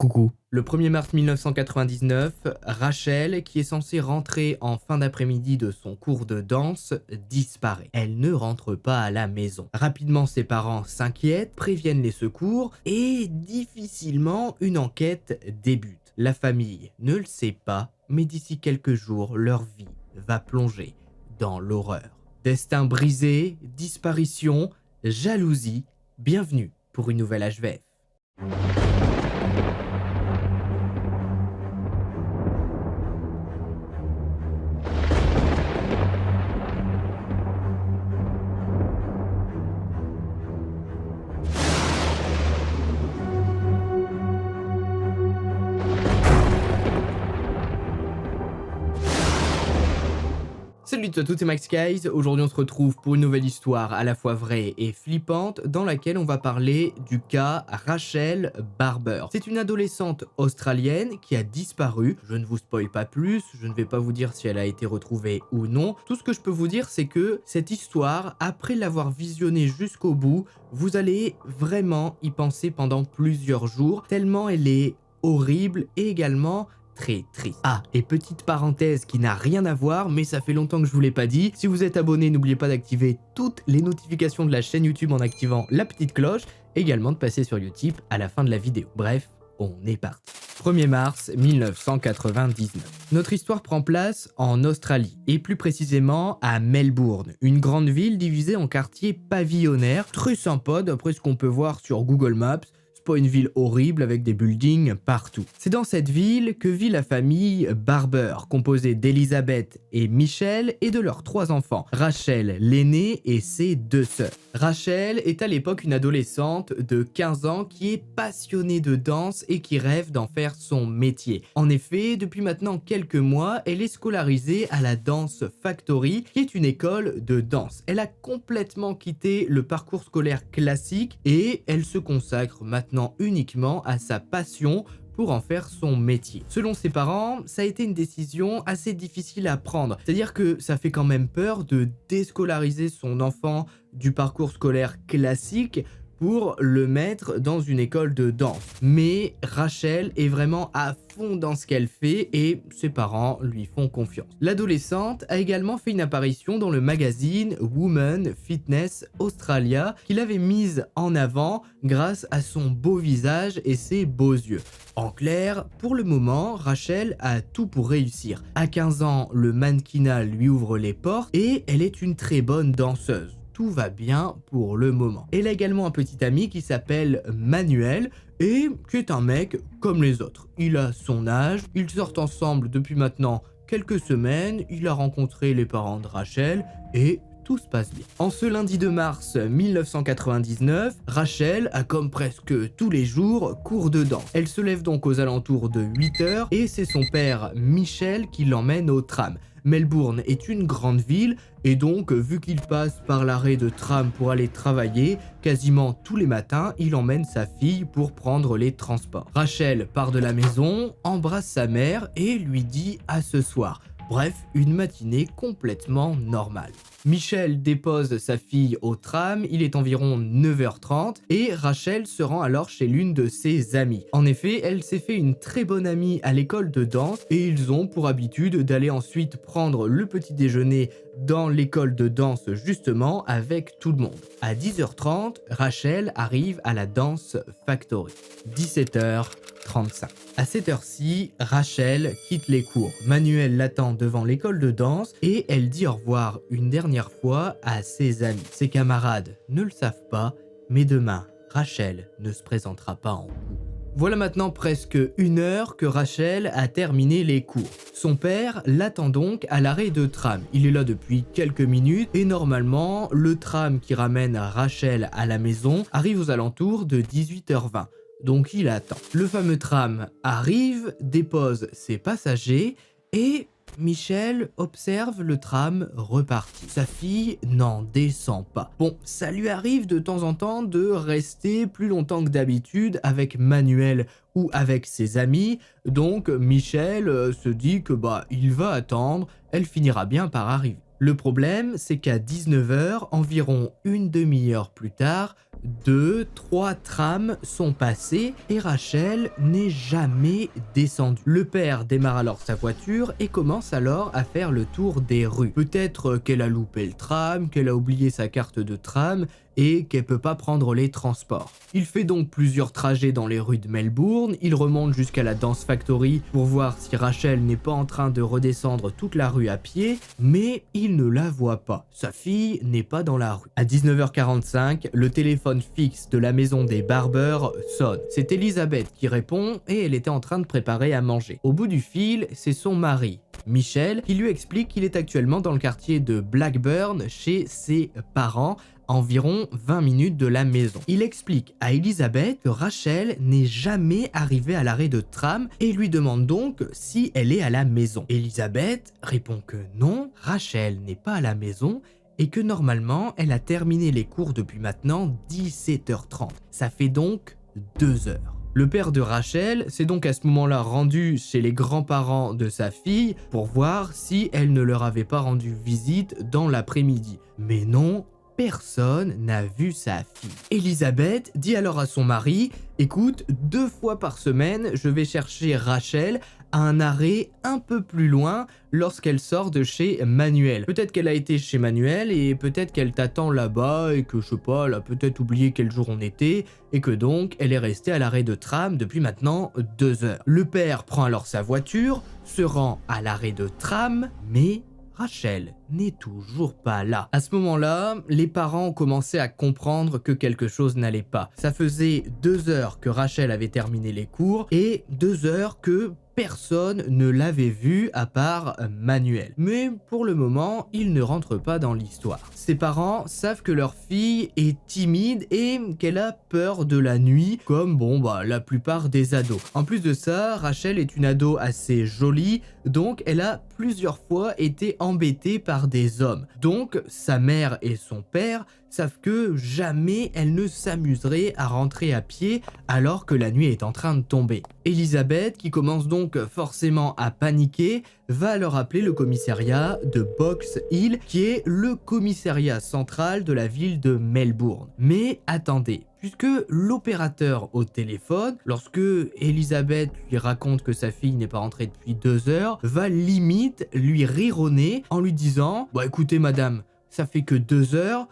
Coucou. Le 1er mars 1999, Rachel, qui est censée rentrer en fin d'après-midi de son cours de danse, disparaît. Elle ne rentre pas à la maison. Rapidement, ses parents s'inquiètent, préviennent les secours et difficilement une enquête débute. La famille ne le sait pas, mais d'ici quelques jours, leur vie va plonger dans l'horreur. Destin brisé, disparition, jalousie, bienvenue pour une nouvelle HVF. Salut à tous, c'est Max Guys. Aujourd'hui on se retrouve pour une nouvelle histoire à la fois vraie et flippante dans laquelle on va parler du cas Rachel Barber. C'est une adolescente australienne qui a disparu. Je ne vous spoil pas plus, je ne vais pas vous dire si elle a été retrouvée ou non. Tout ce que je peux vous dire c'est que cette histoire, après l'avoir visionnée jusqu'au bout, vous allez vraiment y penser pendant plusieurs jours tellement elle est horrible et également très triste. Ah, et petite parenthèse qui n'a rien à voir, mais ça fait longtemps que je vous l'ai pas dit. Si vous êtes abonné, n'oubliez pas d'activer toutes les notifications de la chaîne YouTube en activant la petite cloche. Également de passer sur Utip à la fin de la vidéo. Bref, on est parti. 1er mars 1999. Notre histoire prend place en Australie, et plus précisément à Melbourne, une grande ville divisée en quartiers pavillonnaires, très sympa d'après ce qu'on peut voir sur Google Maps. Pas une ville horrible avec des buildings partout. C'est dans cette ville que vit la famille Barber, composée d'Elizabeth et Michelle et de leurs 3 enfants, Rachel l'aînée et ses 2 sœurs. Rachel est à l'époque une adolescente de 15 ans qui est passionnée de danse et qui rêve d'en faire son métier. En effet, depuis maintenant quelques mois, elle est scolarisée à la Dance Factory, qui est une école de danse. Elle a complètement quitté le parcours scolaire classique et elle se consacre maintenant uniquement à sa passion pour en faire son métier. Selon ses parents, ça a été une décision assez difficile à prendre. C'est-à-dire que ça fait quand même peur de déscolariser son enfant du parcours scolaire classique pour le mettre dans une école de danse. Mais Rachel est vraiment à fond dans ce qu'elle fait et ses parents lui font confiance. L'adolescente a également fait une apparition dans le magazine Women Fitness Australia qu'il avait mise en avant grâce à son beau visage et ses beaux yeux. En clair, pour le moment, Rachel a tout pour réussir. À 15 ans, le mannequinat lui ouvre les portes et elle est une très bonne danseuse. Tout va bien pour le moment. Elle a également un petit ami qui s'appelle Manuel et qui est un mec comme les autres. Il a son âge, ils sortent ensemble depuis maintenant quelques semaines, il a rencontré les parents de Rachel et tout se passe bien. En ce lundi de mars 1999, Rachel a comme presque tous les jours cours de danse. Elle se lève donc aux alentours de 8 h et c'est son père Michel qui l'emmène au tram. Melbourne est une grande ville et donc vu qu'il passe par l'arrêt de tram pour aller travailler, quasiment tous les matins, il emmène sa fille pour prendre les transports. Rachel part de la maison, embrasse sa mère et lui dit à ce soir. Bref, une matinée complètement normale. Michel dépose sa fille au tram, il est environ 9 h 30 et Rachel se rend alors chez l'une de ses amies. En effet, elle s'est fait une très bonne amie à l'école de danse et ils ont pour habitude d'aller ensuite prendre le petit déjeuner dans l'école de danse justement avec tout le monde. À 10 h 30, Rachel arrive à la Dance Factory. 17 h 35. À cette heure-ci, Rachel quitte les cours. Manuel l'attend devant l'école de danse et elle dit au revoir une dernière fois à ses amis. Ses camarades ne le savent pas, mais demain, Rachel ne se présentera pas en cours. Voilà maintenant presque 1 heure que Rachel a terminé les cours. Son père l'attend donc à l'arrêt de tram. Il est là depuis quelques minutes et normalement, le tram qui ramène Rachel à la maison arrive aux alentours de 18 h 20. Donc il attend. Le fameux tram arrive, dépose ses passagers et Michel observe le tram repartir. Sa fille n'en descend pas. Bon, ça lui arrive de temps en temps de rester plus longtemps que d'habitude avec Manuel ou avec ses amis, donc Michel se dit que il va attendre, elle finira bien par arriver. Le problème, c'est qu'à 19h, environ une demi-heure plus tard, 3 trams sont passés et Rachel n'est jamais descendue. Le père démarre alors sa voiture et commence alors à faire le tour des rues. Peut-être qu'elle a loupé le tram, qu'elle a oublié sa carte de tram et qu'elle peut pas prendre les transports. Il fait donc plusieurs trajets dans les rues de Melbourne, il remonte jusqu'à la Dance Factory pour voir si Rachel n'est pas en train de redescendre toute la rue à pied, mais il ne la voit pas. Sa fille n'est pas dans la rue. À 19h45, le téléphone fixe de la maison des Barber sonne. C'est Elizabeth qui répond et elle était en train de préparer à manger. Au bout du fil, c'est son mari, Michel, qui lui explique qu'il est actuellement dans le quartier de Blackburn chez ses parents, à environ 20 minutes de la maison. Il explique à Elizabeth que Rachel n'est jamais arrivée à l'arrêt de tram et lui demande donc si elle est à la maison. Elizabeth répond que non, Rachel n'est pas à la maison et que normalement elle a terminé les cours depuis maintenant 17h30. Ça fait donc 2 heures. Le père de Rachel s'est donc à ce moment-là rendu chez les grands-parents de sa fille pour voir si elle ne leur avait pas rendu visite dans l'après-midi. Mais non, personne n'a vu sa fille. Elizabeth dit alors à son mari « Écoute, 2 fois par semaine, je vais chercher Rachel à un arrêt un peu plus loin lorsqu'elle sort de chez Manuel. Peut-être qu'elle a été chez Manuel et peut-être qu'elle t'attend là-bas et que, je sais pas, elle a peut-être oublié quel jour on était et que donc elle est restée à l'arrêt de tram depuis maintenant 2 heures. » Le père prend alors sa voiture, se rend à l'arrêt de tram, mais Rachel n'est toujours pas là. À ce moment-là, les parents ont commencé à comprendre que quelque chose n'allait pas. Ça faisait 2 heures que Rachel avait terminé les cours et 2 heures que personne ne l'avait vue à part Manuel. Mais pour le moment, il ne rentre pas dans l'histoire. Ses parents savent que leur fille est timide et qu'elle a peur de la nuit, comme la plupart des ados. En plus de ça, Rachel est une ado assez jolie, donc elle a plusieurs fois été embêtée par des hommes. Donc sa mère et son père savent que jamais elle ne s'amuserait à rentrer à pied alors que la nuit est en train de tomber. Elizabeth, qui commence donc forcément à paniquer, va alors appeler le commissariat de Box Hill, qui est le commissariat central de la ville de Melbourne. Mais attendez, puisque l'opérateur au téléphone, lorsque Elizabeth lui raconte que sa fille n'est pas rentrée depuis 2 heures, va limite lui rironner en lui disant « écoutez madame, ça fait que 2 heures,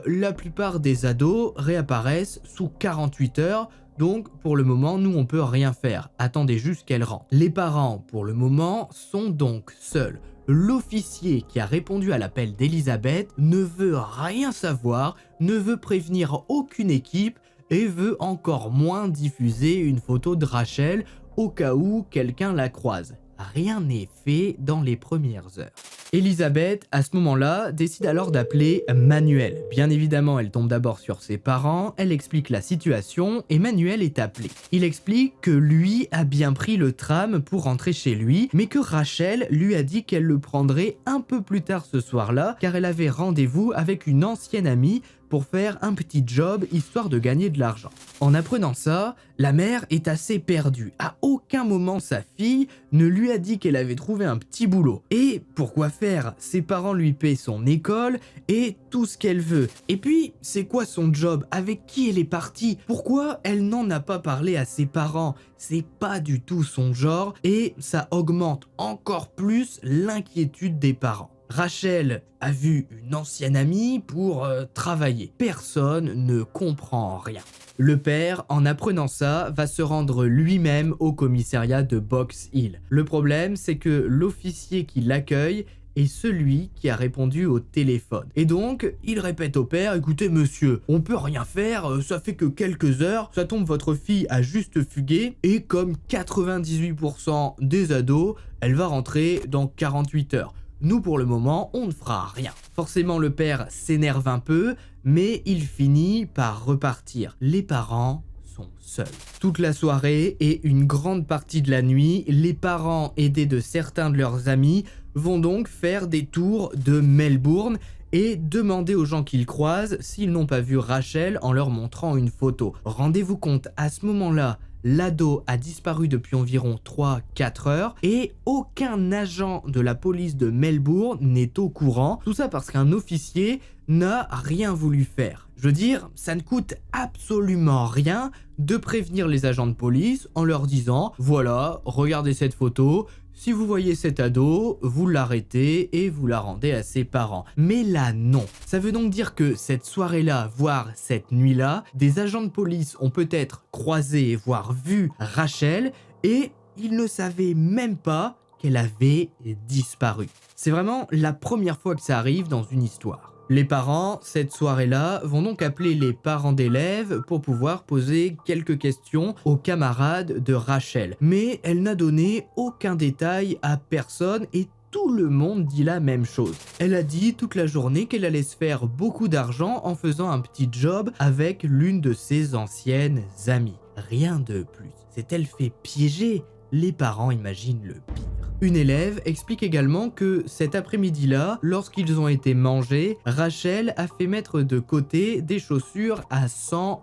la plupart des ados réapparaissent sous 48 heures, donc pour le moment nous on peut rien faire, attendez juste qu'elle rentre. » Les parents pour le moment sont donc seuls. L'officier qui a répondu à l'appel d'Elizabeth ne veut rien savoir, ne veut prévenir aucune équipe et veut encore moins diffuser une photo de Rachel au cas où quelqu'un la croise. Rien n'est fait dans les premières heures. Elizabeth, à ce moment-là, décide alors d'appeler Manuel. Bien évidemment, elle tombe d'abord sur ses parents, elle explique la situation et Manuel est appelé. Il explique que lui a bien pris le tram pour rentrer chez lui, mais que Rachel lui a dit qu'elle le prendrait un peu plus tard ce soir-là, car elle avait rendez-vous avec une ancienne amie pour faire un petit job histoire de gagner de l'argent. En apprenant ça, la mère est assez perdue. À aucun moment sa fille ne lui a dit qu'elle avait trouvé un petit boulot. Et pourquoi faire? Ses parents lui paient son école et tout ce qu'elle veut. Et puis, c'est quoi son job? Avec qui elle est partie? Pourquoi elle n'en a pas parlé à ses parents? C'est pas du tout son genre et ça augmente encore plus l'inquiétude des parents. Rachel a vu une ancienne amie pour travailler. Personne ne comprend rien. Le père, en apprenant ça, va se rendre lui-même au commissariat de Box Hill. Le problème, c'est que l'officier qui l'accueille est celui qui a répondu au téléphone. Et donc, il répète au père, écoutez monsieur, on peut rien faire, ça fait que quelques heures, ça tombe votre fille a juste fugué, et comme 98% des ados, elle va rentrer dans 48 heures. Nous, pour le moment, on ne fera rien. Forcément, le père s'énerve un peu, mais il finit par repartir. Les parents sont seuls. Toute la soirée et une grande partie de la nuit, les parents, aidés de certains de leurs amis, vont donc faire des tours de Melbourne et demander aux gens qu'ils croisent s'ils n'ont pas vu Rachel en leur montrant une photo. Rendez-vous compte, à ce moment-là, l'ado a disparu depuis environ 3-4 heures et aucun agent de la police de Melbourne n'est au courant. Tout ça parce qu'un officier n'a rien voulu faire. Je veux dire, ça ne coûte absolument rien de prévenir les agents de police en leur disant « Voilà, regardez cette photo, si vous voyez cet ado, vous l'arrêtez et vous la rendez à ses parents. » Mais là, non. Ça veut donc dire que cette soirée-là, voire cette nuit-là, des agents de police ont peut-être croisé, voire vu Rachel et ils ne savaient même pas qu'elle avait disparu. C'est vraiment la première fois que ça arrive dans une histoire. Les parents, cette soirée-là, vont donc appeler les parents d'élèves pour pouvoir poser quelques questions aux camarades de Rachel. Mais elle n'a donné aucun détail à personne et tout le monde dit la même chose. Elle a dit toute la journée qu'elle allait se faire beaucoup d'argent en faisant un petit job avec l'une de ses anciennes amies. Rien de plus. S'est-elle fait piéger? Les parents imaginent le pire. Une élève explique également que cet après-midi-là, lorsqu'ils ont été mangés, Rachel a fait mettre de côté des chaussures à $100.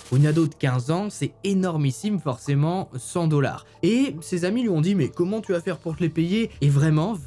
Pour une ado de 15 ans, c'est énormissime forcément, $100. Et ses amis lui ont dit « Mais comment tu vas faire pour te les payer ?» Et vraiment,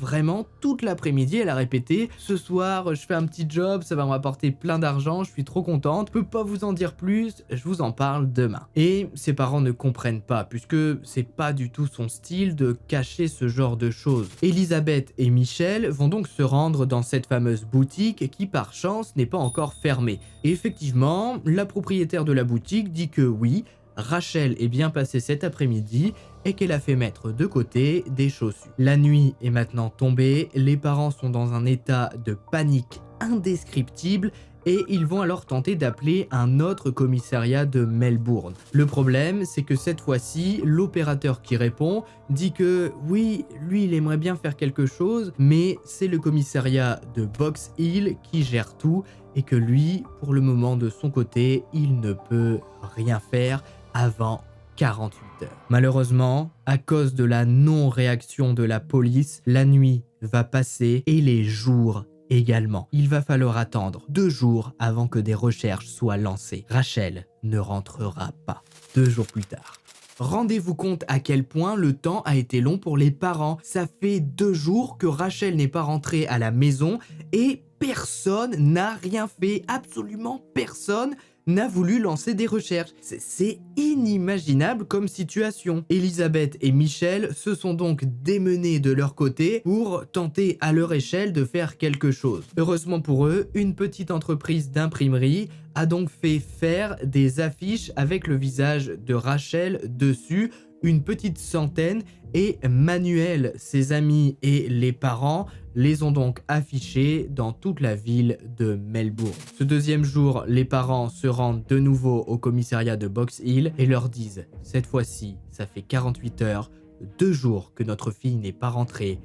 toute l'après-midi, elle a répété « Ce soir, je fais un petit job, ça va me rapporter plein d'argent, je suis trop contente, je peux pas vous en dire plus, je vous en parle demain. » Et ses parents ne comprennent pas, puisque c'est pas du tout son style de cacher ce genre de choses. Elisabeth et Michel vont donc se rendre dans cette fameuse boutique qui par chance n'est pas encore fermée. Et effectivement, la propriétaire de la boutique dit que oui, Rachel est bien passée cet après-midi et qu'elle a fait mettre de côté des chaussures. La nuit est maintenant tombée, les parents sont dans un état de panique indescriptible et ils vont alors tenter d'appeler un autre commissariat de Melbourne. Le problème, c'est que cette fois-ci, l'opérateur qui répond dit que oui, lui, il aimerait bien faire quelque chose, mais c'est le commissariat de Box Hill qui gère tout et que lui, pour le moment de son côté, il ne peut rien faire avant 48 heures. Malheureusement, à cause de la non-réaction de la police, la nuit va passer et les jours également. Il va falloir attendre 2 jours avant que des recherches soient lancées. Rachel ne rentrera pas. 2 jours plus tard. Rendez-vous compte à quel point le temps a été long pour les parents. Ça fait 2 jours que Rachel n'est pas rentrée à la maison et personne n'a rien fait. Absolument personne n'a voulu lancer des recherches. C'est inimaginable comme situation. Elisabeth et Michel se sont donc démenés de leur côté pour tenter à leur échelle de faire quelque chose. Heureusement pour eux, une petite entreprise d'imprimerie a donc fait faire des affiches avec le visage de Rachel dessus, une petite centaine, et Manuel, ses amis et les parents les ont donc affichés dans toute la ville de Melbourne. Ce deuxième jour, les parents se rendent de nouveau au commissariat de Box Hill et leur disent « Cette fois-ci, ça fait 48 heures, 2 jours que notre fille n'est pas rentrée,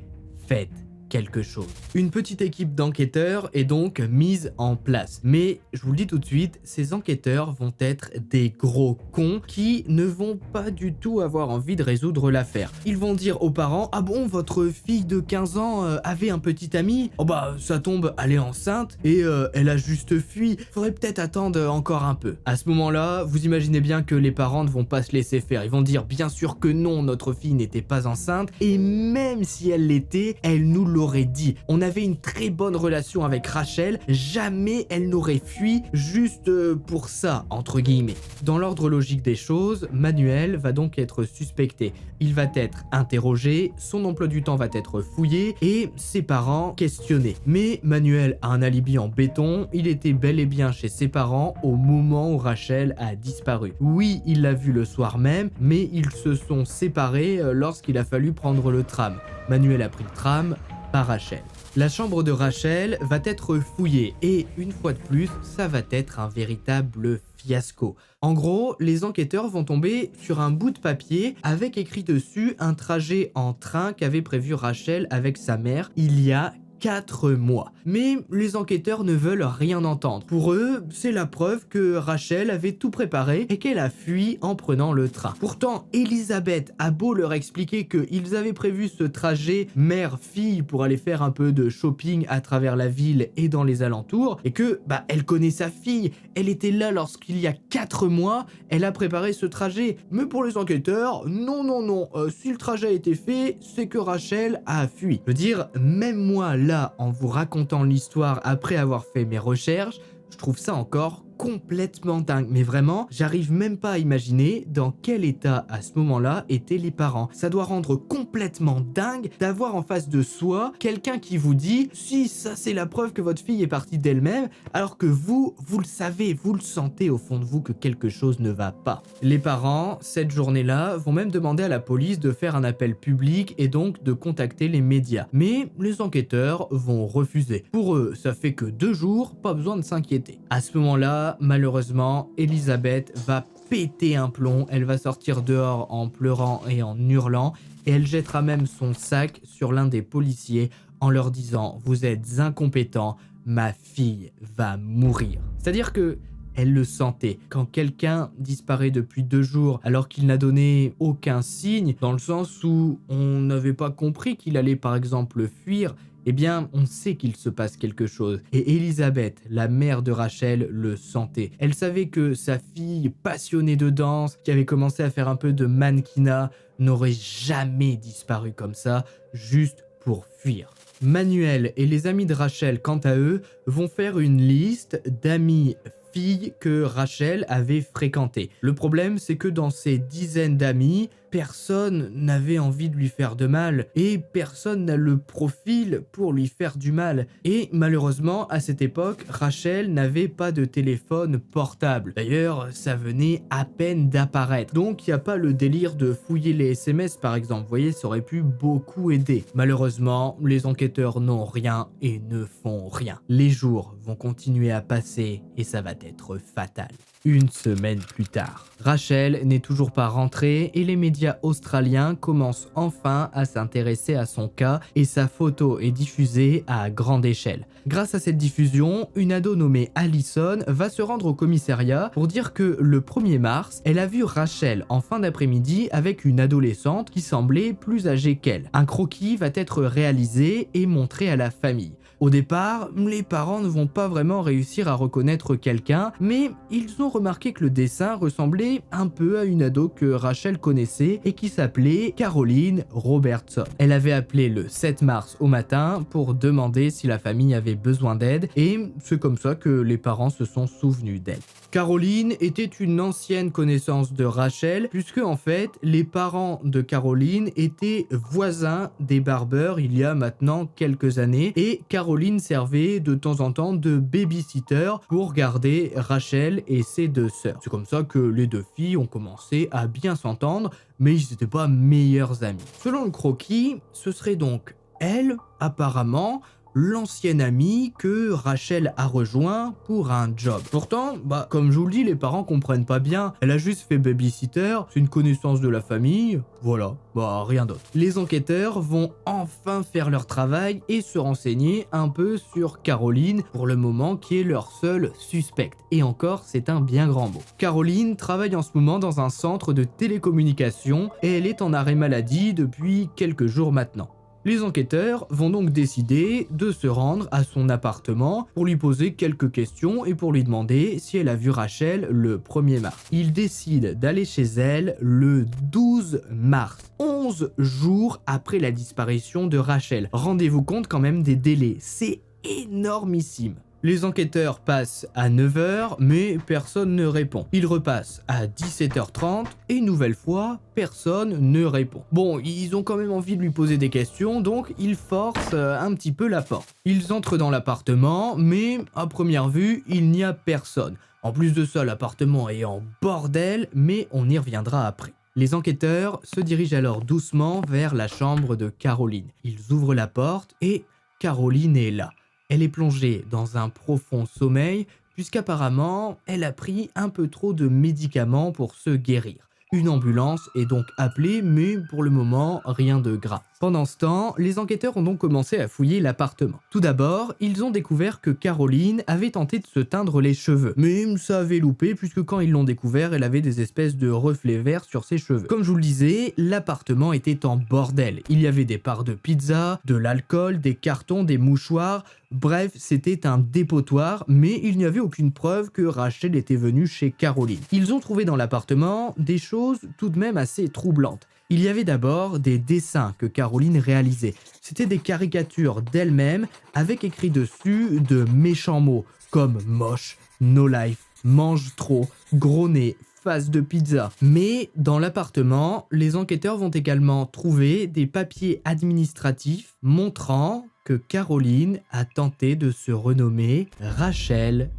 faites quelque chose. » Une petite équipe d'enquêteurs est donc mise en place. Mais je vous le dis tout de suite, ces enquêteurs vont être des gros cons qui ne vont pas du tout avoir envie de résoudre l'affaire. Ils vont dire aux parents « Ah bon, votre fille de 15 ans avait un petit ami? Oh bah ça tombe, elle est enceinte et elle a juste fui. Faudrait peut-être attendre encore un peu. » À ce moment-là, vous imaginez bien que les parents ne vont pas se laisser faire. Ils vont dire bien sûr que non, notre fille n'était pas enceinte et même si elle l'était, elle nous l'aurait dit. On avait une très bonne relation avec Rachel, jamais elle n'aurait fui juste pour ça, entre guillemets. Dans l'ordre logique des choses, Manuel va donc être suspecté. Il va être interrogé, son emploi du temps va être fouillé et ses parents questionnés. Mais Manuel a un alibi en béton, il était bel et bien chez ses parents au moment où Rachel a disparu. Oui, il l'a vu le soir même, mais ils se sont séparés lorsqu'il a fallu prendre le tram. Manuel a pris le tram, pas Rachel. La chambre de Rachel va être fouillée et une fois de plus, ça va être un véritable fiasco. En gros, les enquêteurs vont tomber sur un bout de papier avec écrit dessus un trajet en train qu'avait prévu Rachel avec sa mère il y a 4 mois. Mais les enquêteurs ne veulent rien entendre. Pour eux, c'est la preuve que Rachel avait tout préparé et qu'elle a fui en prenant le train. Pourtant, Elisabeth a beau leur expliquer qu'ils avaient prévu ce trajet mère-fille pour aller faire un peu de shopping à travers la ville et dans les alentours, et que, elle connaît sa fille, elle était là lorsqu'il y a 4 mois, elle a préparé ce trajet. Mais pour les enquêteurs, non, si le trajet a été fait, c'est que Rachel a fui. Je veux dire, même moi là, en vous racontant l'histoire après avoir fait mes recherches, je trouve ça encore complètement dingue. Mais vraiment, j'arrive même pas à imaginer dans quel état à ce moment-là étaient les parents. Ça doit rendre complètement dingue d'avoir en face de soi quelqu'un qui vous dit « Si, ça c'est la preuve que votre fille est partie d'elle-même », alors que vous le savez, vous le sentez au fond de vous que quelque chose ne va pas. Les parents, cette journée-là, vont même demander à la police de faire un appel public et donc de contacter les médias. Mais les enquêteurs vont refuser. Pour eux, ça fait que 2 jours, pas besoin de s'inquiéter. À ce moment-là, malheureusement, Elisabeth va péter un plomb, elle va sortir dehors en pleurant et en hurlant, et elle jettera même son sac sur l'un des policiers en leur disant « Vous êtes incompétents, ma fille va mourir ». C'est-à-dire que elle le sentait. Quand quelqu'un disparaît depuis 2 jours alors qu'il n'a donné aucun signe, dans le sens où on n'avait pas compris qu'il allait par exemple fuir, eh bien, on sait qu'il se passe quelque chose. Et Elisabeth, la mère de Rachel, le sentait. Elle savait que sa fille, passionnée de danse, qui avait commencé à faire un peu de mannequinat, n'aurait jamais disparu comme ça, juste pour fuir. Manuel et les amis de Rachel, quant à eux, vont faire une liste d'amis filles que Rachel avait fréquentées. Le problème, c'est que dans ces dizaines d'amis, personne n'avait envie de lui faire de mal et personne n'a le profil pour lui faire du mal. Et malheureusement, à cette époque, Rachel n'avait pas de téléphone portable. D'ailleurs, ça venait à peine d'apparaître. Donc, il n'y a pas le délire de fouiller les SMS par exemple. Vous voyez, ça aurait pu beaucoup aider. Malheureusement, les enquêteurs n'ont rien et ne font rien. Les jours vont continuer à passer et ça va être fatal. Une semaine plus tard, Rachel n'est toujours pas rentrée et les médias australiens commencent enfin à s'intéresser à son cas et sa photo est diffusée à grande échelle. Grâce à cette diffusion, une ado nommée Allison va se rendre au commissariat pour dire que le 1er mars, elle a vu Rachel en fin d'après-midi avec une adolescente qui semblait plus âgée qu'elle. Un croquis va être réalisé et montré à la famille. Au départ, les parents ne vont pas vraiment réussir à reconnaître quelqu'un, mais ils ont remarqué que le dessin ressemblait un peu à une ado que Rachel connaissait et qui s'appelait Caroline Robertson. Elle avait appelé le 7 mars au matin pour demander si la famille avait besoin d'aide et c'est comme ça que les parents se sont souvenus d'elle. Caroline était une ancienne connaissance de Rachel puisque en fait les parents de Caroline étaient voisins des barbeurs il y a maintenant quelques années et Caroline servait de temps en temps de babysitter pour garder Rachel et ses 2 sœurs. C'est comme ça que les 2 filles ont commencé à bien s'entendre, mais ils n'étaient pas meilleurs amis. Selon le croquis, ce serait donc elle, apparemment, l'ancienne amie que Rachel a rejoint pour un job. Pourtant, comme je vous le dis, les parents comprennent pas bien. Elle a juste fait babysitter, c'est une connaissance de la famille, voilà, rien d'autre. Les enquêteurs vont enfin faire leur travail et se renseigner un peu sur Caroline, pour le moment qui est leur seule suspecte. Et encore, c'est un bien grand mot. Caroline travaille en ce moment dans un centre de télécommunications et elle est en arrêt maladie depuis quelques jours maintenant. Les enquêteurs vont donc décider de se rendre à son appartement pour lui poser quelques questions et pour lui demander si elle a vu Rachel le 1er mars. Ils décident d'aller chez elle le 12 mars, 11 jours après la disparition de Rachel. Rendez-vous compte quand même des délais, c'est énormissime. Les enquêteurs passent à 9 h, mais personne ne répond. Ils repassent à 17 h 30 et une nouvelle fois, personne ne répond. Bon, ils ont quand même envie de lui poser des questions, donc ils forcent un petit peu la porte. Ils entrent dans l'appartement, mais à première vue, il n'y a personne. En plus de ça, l'appartement est en bordel, mais on y reviendra après. Les enquêteurs se dirigent alors doucement vers la chambre de Caroline. Ils ouvrent la porte et Caroline est là. Elle est plongée dans un profond sommeil puisqu'apparemment, elle a pris un peu trop de médicaments pour se guérir. Une ambulance est donc appelée, mais pour le moment, rien de grave. Pendant ce temps, les enquêteurs ont donc commencé à fouiller l'appartement. Tout d'abord, ils ont découvert que Caroline avait tenté de se teindre les cheveux. Mais ça avait loupé puisque quand ils l'ont découvert, elle avait des espèces de reflets verts sur ses cheveux. Comme je vous le disais, l'appartement était en bordel. Il y avait des parts de pizza, de l'alcool, des cartons, des mouchoirs. Bref, c'était un dépotoir, mais il n'y avait aucune preuve que Rachel était venue chez Caroline. Ils ont trouvé dans l'appartement des choses tout de même assez troublantes. Il y avait d'abord des dessins que Caroline réalisait. C'était des caricatures d'elle-même avec écrit dessus de méchants mots comme moche, no life, mange trop, gros nez, face de pizza. Mais dans l'appartement, les enquêteurs vont également trouver des papiers administratifs montrant que Caroline a tenté de se renommer Rachel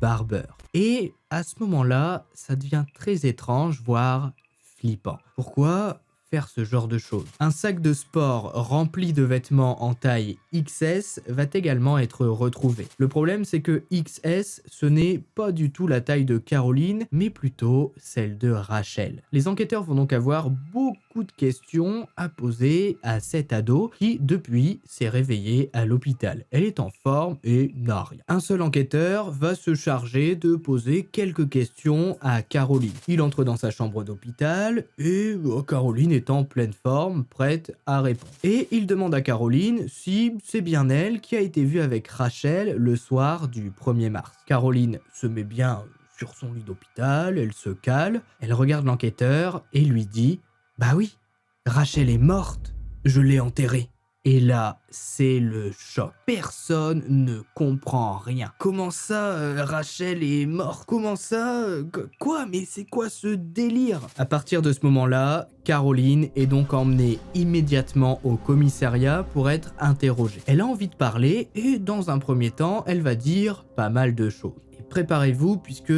Barber. Et à ce moment-là, ça devient très étrange, voire flippant. Pourquoi faire ce genre de choses? Un sac de sport rempli de vêtements en taille XS va également être retrouvé. Le problème, c'est que XS, ce n'est pas du tout la taille de Caroline, mais plutôt celle de Rachel. Les enquêteurs vont donc avoir beaucoup de questions à poser à cette ado qui, depuis, s'est réveillée à l'hôpital. Elle est en forme et n'a rien. Un seul enquêteur va se charger de poser quelques questions à Caroline. Il entre dans sa chambre d'hôpital et Caroline est en pleine forme, prête à répondre. Et il demande à Caroline si c'est bien elle qui a été vue avec Rachel le soir du 1er mars. Caroline se met bien sur son lit d'hôpital, elle se cale, elle regarde l'enquêteur et lui dit « Bah oui, Rachel est morte, je l'ai enterrée ». Et là, c'est le choc. Personne ne comprend rien. Comment ça, Rachel est morte? Comment ça quoi? Mais c'est quoi ce délire? À partir de ce moment-là, Caroline est donc emmenée immédiatement au commissariat pour être interrogée. Elle a envie de parler et dans un premier temps, elle va dire pas mal de choses. Et préparez-vous puisque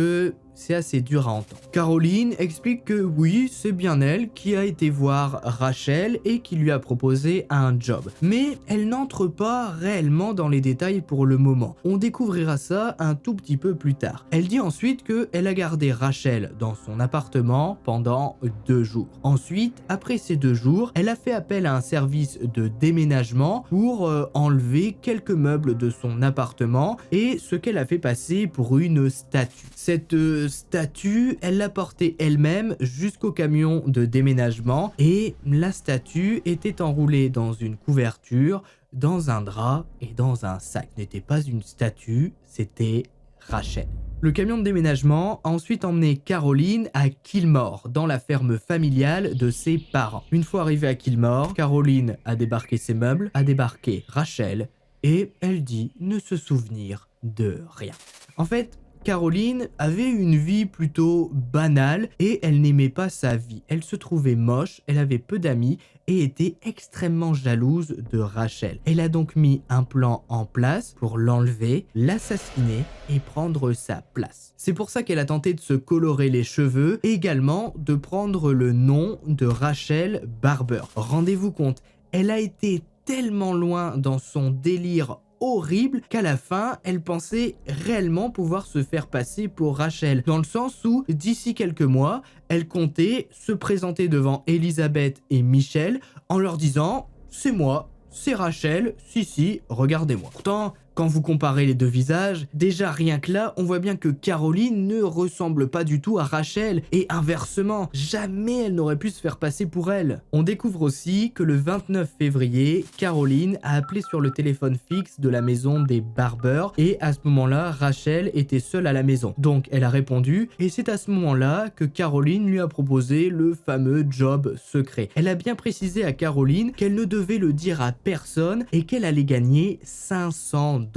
c'est assez dur à entendre. Caroline explique que oui, c'est bien elle qui a été voir Rachel et qui lui a proposé un job. Mais elle n'entre pas réellement dans les détails pour le moment. On découvrira ça un tout petit peu plus tard. Elle dit ensuite qu'elle a gardé Rachel dans son appartement pendant 2 jours. Ensuite, après ces 2 jours, elle a fait appel à un service de déménagement pour enlever quelques meubles de son appartement et ce qu'elle a fait passer pour une statue. Cette statue, elle l'a portée elle-même jusqu'au camion de déménagement et la statue était enroulée dans une couverture, dans un drap et dans un sac. Ce n'était pas une statue, c'était Rachel. Le camion de déménagement a ensuite emmené Caroline à Kilmore, dans la ferme familiale de ses parents. Une fois arrivée à Kilmore, Caroline a débarqué ses meubles, a débarqué Rachel et elle dit ne se souvenir de rien. En fait, Caroline avait une vie plutôt banale et elle n'aimait pas sa vie. Elle se trouvait moche, elle avait peu d'amis et était extrêmement jalouse de Rachel. Elle a donc mis un plan en place pour l'enlever, l'assassiner et prendre sa place. C'est pour ça qu'elle a tenté de se colorer les cheveux et également de prendre le nom de Rachel Barber. Rendez-vous compte, elle a été tellement loin dans son délire horrible qu'à la fin, elle pensait réellement pouvoir se faire passer pour Rachel, dans le sens où, d'ici quelques mois, elle comptait se présenter devant Elisabeth et Michel en leur disant « C'est moi, c'est Rachel, si, regardez-moi ». Pourtant, quand vous comparez les deux visages, déjà rien que là, on voit bien que Caroline ne ressemble pas du tout à Rachel, et inversement, jamais elle n'aurait pu se faire passer pour elle. On découvre aussi que le 29 février, Caroline a appelé sur le téléphone fixe de la maison des Barber, et à ce moment-là, Rachel était seule à la maison. Donc elle a répondu, et c'est à ce moment-là que Caroline lui a proposé le fameux job secret. Elle a bien précisé à Caroline qu'elle ne devait le dire à personne, et qu'elle allait gagner 500 $.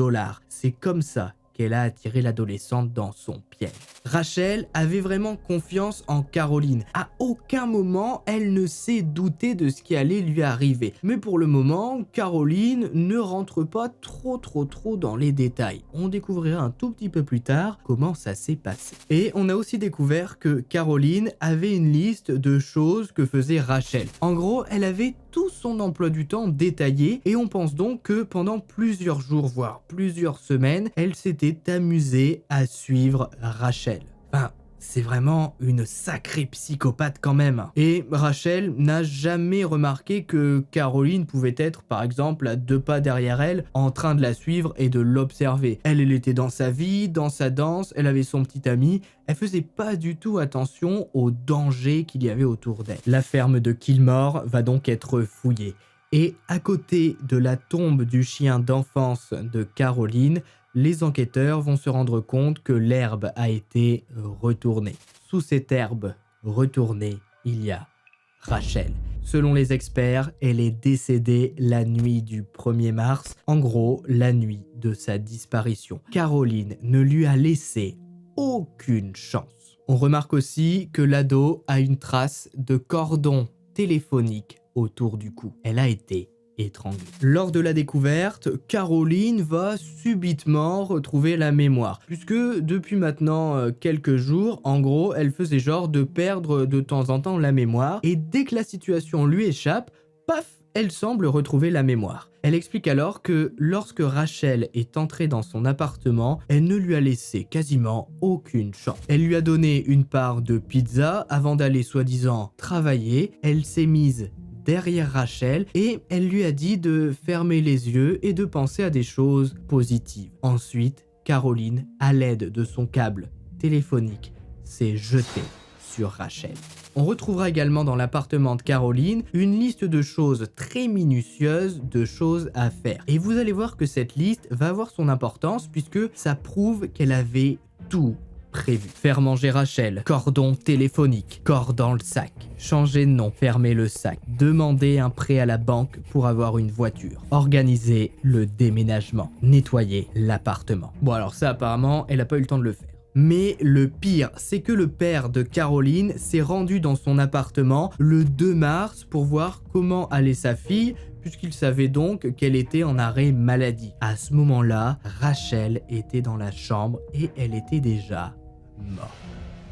C'est comme ça qu'elle a attiré l'adolescente dans son piège. Rachel avait vraiment confiance en Caroline. À aucun moment, elle ne s'est doutée de ce qui allait lui arriver. Mais pour le moment, Caroline ne rentre pas trop dans les détails. On découvrira un tout petit peu plus tard comment ça s'est passé. Et on a aussi découvert que Caroline avait une liste de choses que faisait Rachel. En gros, elle avait tout son emploi du temps détaillé et on pense donc que pendant plusieurs jours, voire plusieurs semaines, elle s'était amusée à suivre Rachel. Enfin, c'est vraiment une sacrée psychopathe quand même. Et Rachel n'a jamais remarqué que Caroline pouvait être par exemple à 2 pas derrière elle en train de la suivre et de l'observer. Elle était dans sa vie, dans sa danse, elle avait son petit ami, elle faisait pas du tout attention aux dangers qu'il y avait autour d'elle. La ferme de Kilmore va donc être fouillée. Et à côté de la tombe du chien d'enfance de Caroline, les enquêteurs vont se rendre compte que l'herbe a été retournée. Sous cette herbe retournée, il y a Rachel. Selon les experts, elle est décédée la nuit du 1er mars, en gros la nuit de sa disparition. Caroline ne lui a laissé aucune chance. On remarque aussi que l'ado a une trace de cordon téléphonique autour du cou. Elle a été étranglée. Lors de la découverte, Caroline va subitement retrouver la mémoire, puisque depuis maintenant quelques jours, en gros, elle faisait genre de perdre de temps en temps la mémoire, et dès que la situation lui échappe, paf, elle semble retrouver la mémoire. Elle explique alors que lorsque Rachel est entrée dans son appartement, elle ne lui a laissé quasiment aucune chance. Elle lui a donné une part de pizza avant d'aller soi-disant travailler. Elle s'est mise derrière Rachel et elle lui a dit de fermer les yeux et de penser à des choses positives. Ensuite, Caroline, à l'aide de son câble téléphonique, s'est jetée sur Rachel. On retrouvera également dans l'appartement de Caroline une liste de choses très minutieuses, de choses à faire. Et vous allez voir que cette liste va avoir son importance puisque ça prouve qu'elle avait tout prévu. Faire manger Rachel, cordon téléphonique, corps dans le sac, changer de nom, fermer le sac, demander un prêt à la banque pour avoir une voiture, organiser le déménagement, nettoyer l'appartement. Bon alors ça apparemment, elle n'a pas eu le temps de le faire. Mais le pire, c'est que le père de Caroline s'est rendu dans son appartement le 2 mars pour voir comment allait sa fille, puisqu'il savait donc qu'elle était en arrêt maladie. À ce moment-là, Rachel était dans la chambre et elle était déjà morte.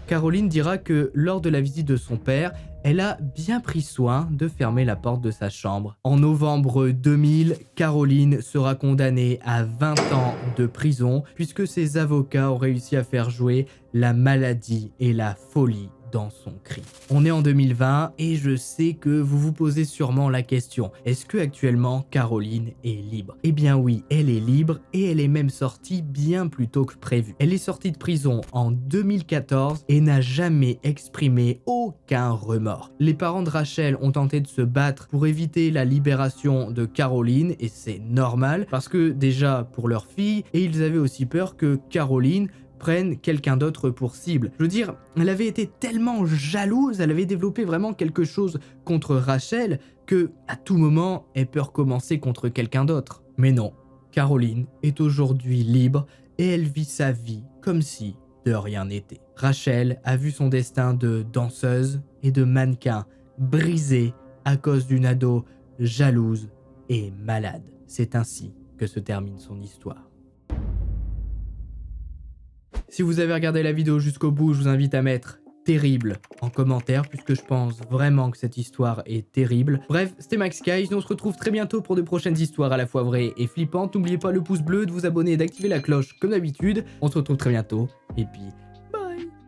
Caroline dira que lors de la visite de son père, elle a bien pris soin de fermer la porte de sa chambre. En novembre 2000, Caroline sera condamnée à 20 ans de prison puisque ses avocats ont réussi à faire jouer la maladie et la folie dans son cri. On est en 2020 et je sais que vous vous posez sûrement la question, est-ce que actuellement Caroline est libre? Eh bien oui, elle est libre et elle est même sortie bien plus tôt que prévu. Elle est sortie de prison en 2014 et n'a jamais exprimé aucun remords. Les parents de Rachel ont tenté de se battre pour éviter la libération de Caroline et c'est normal parce que déjà pour leur fille et ils avaient aussi peur que Caroline prenne quelqu'un d'autre pour cible. Je veux dire, elle avait été tellement jalouse, elle avait développé vraiment quelque chose contre Rachel que à tout moment, elle peut recommencer contre quelqu'un d'autre. Mais non, Caroline est aujourd'hui libre et elle vit sa vie comme si de rien n'était. Rachel a vu son destin de danseuse et de mannequin brisé à cause d'une ado jalouse et malade. C'est ainsi que se termine son histoire. Si vous avez regardé la vidéo jusqu'au bout, je vous invite à mettre terrible en commentaire puisque je pense vraiment que cette histoire est terrible. Bref, c'était Max Guys, on se retrouve très bientôt pour de prochaines histoires à la fois vraies et flippantes. N'oubliez pas le pouce bleu, de vous abonner et d'activer la cloche comme d'habitude. On se retrouve très bientôt et puis